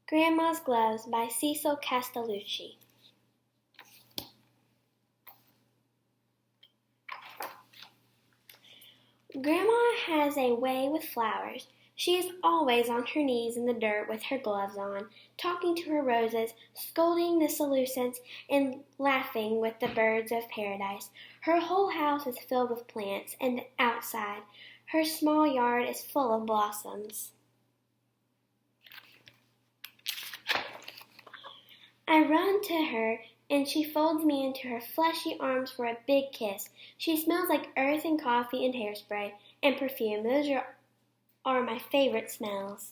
Grandma's Gloves by Cecil Castellucci. Grandma has a way with flowers. She is always on her knees in the dirt with her gloves on, talking to her roses, scolding the Seleucids, and laughing with the birds of paradise. Her whole house is filled with plants, and outside, her small yard is full of blossoms. I run to her, and she folds me into her fleshy arms for a big kiss. She smells like earth and coffee and hairspray and perfume. Those are my favorite smells.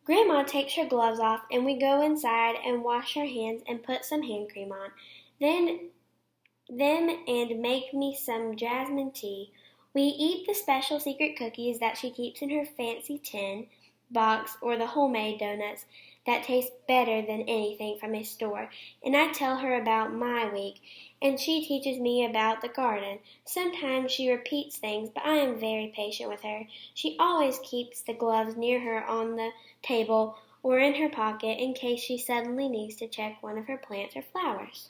Grandma takes her gloves off, and we go inside and wash our hands and put some hand cream on. Then and make me some jasmine tea. We eat the special secret cookies that she keeps in her fancy tin box, or the homemade donuts that taste better than anything from a store, and I tell her about my week, and she teaches me about the garden. Sometimes she repeats things, but I am very patient with her. She always keeps the gloves near her on the table or in her pocket in case she suddenly needs to check one of her plants or flowers.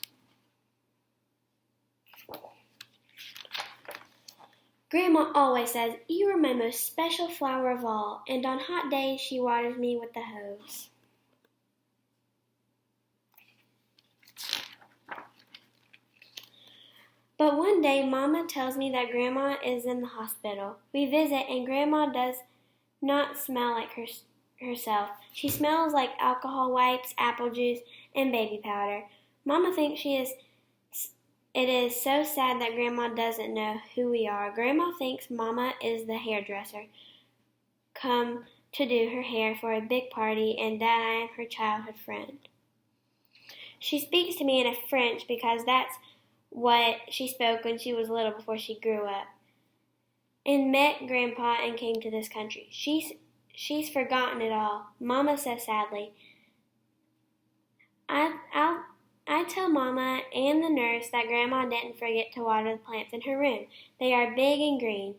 Grandma always says, "You are my most special flower of all," and on hot days she waters me with the hose. But one day Mama tells me that Grandma is in the hospital. We visit, and Grandma does not smell like herself. She smells like alcohol wipes, apple juice, and baby powder. Mama thinks it is so sad that Grandma doesn't know who we are. Grandma thinks Mama is the hairdresser come to do her hair for a big party, and that I am her childhood friend. She speaks to me in French because that's what she spoke when she was little before she grew up and met Grandpa and came to this country. She's forgotten it all, Mama says sadly. I tell Mama and the nurse that Grandma didn't forget to water the plants in her room. They are big and green,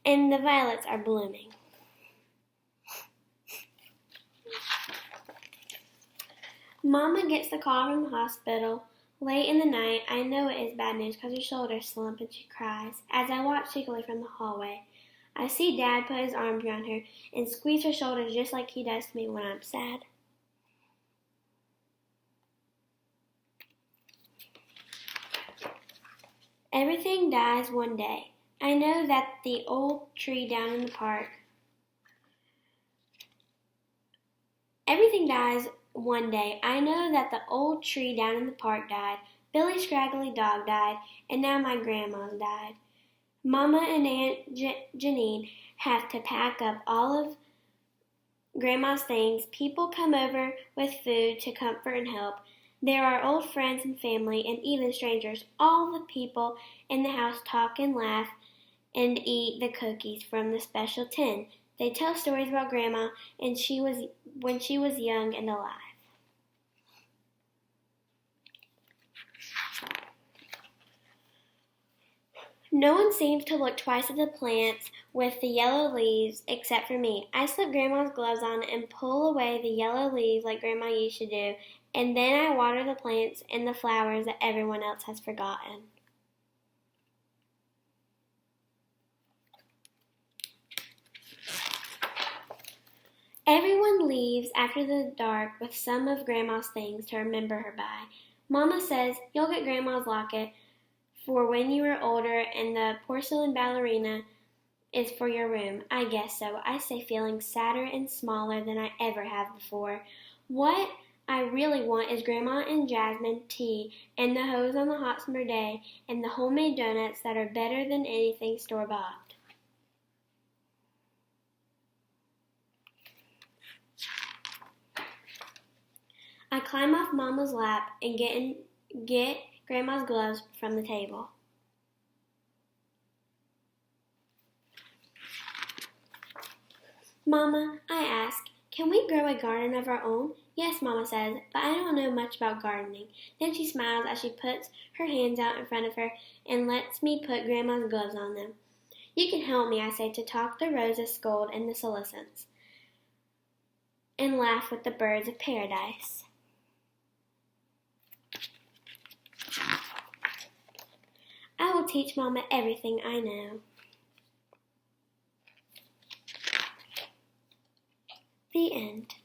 and the violets are blooming. Mama gets the call from the hospital late in the night. I know it is bad news because her shoulders slump and she cries. As I watch secretly from the hallway, I see Dad put his arms around her and squeeze her shoulders just like he does to me when I'm sad. Everything dies one day. I know that the old tree down in the park. Everything dies one day. I know that the old tree down in the park died. Billy's scraggly dog died, and now my grandma's died. Mama and Aunt Janine have to pack up all of Grandma's things. People come over with food to comfort and help. There are old friends and family and even strangers. All the people in the house talk and laugh and eat the cookies from the special tin. They tell stories about Grandma and when she was young and alive. No one seems to look twice at the plants with the yellow leaves except for me. I slip Grandma's gloves on and pull away the yellow leaves like Grandma used to do, and then I water the plants and the flowers that everyone else has forgotten. Everyone leaves after the dark with some of Grandma's things to remember her by. Mama says, "You'll get Grandma's locket for when you are older, and the porcelain ballerina is for your room." I guess so, I say, feeling sadder and smaller than I ever have before. What I really want is Grandma and jasmine tea, and the hose on the hot summer day, and the homemade donuts that are better than anything store-bought. I climb off Mama's lap and get Grandma's gloves from the table. "Mama," I ask, "can we grow a garden of our own?" "Yes," Mama says, "but I don't know much about gardening." Then she smiles as she puts her hands out in front of her and lets me put Grandma's gloves on them. You can help me, I say, to talk the roses, scold, and the solicits, and laugh with the birds of paradise. I will teach Mama everything I know. The end.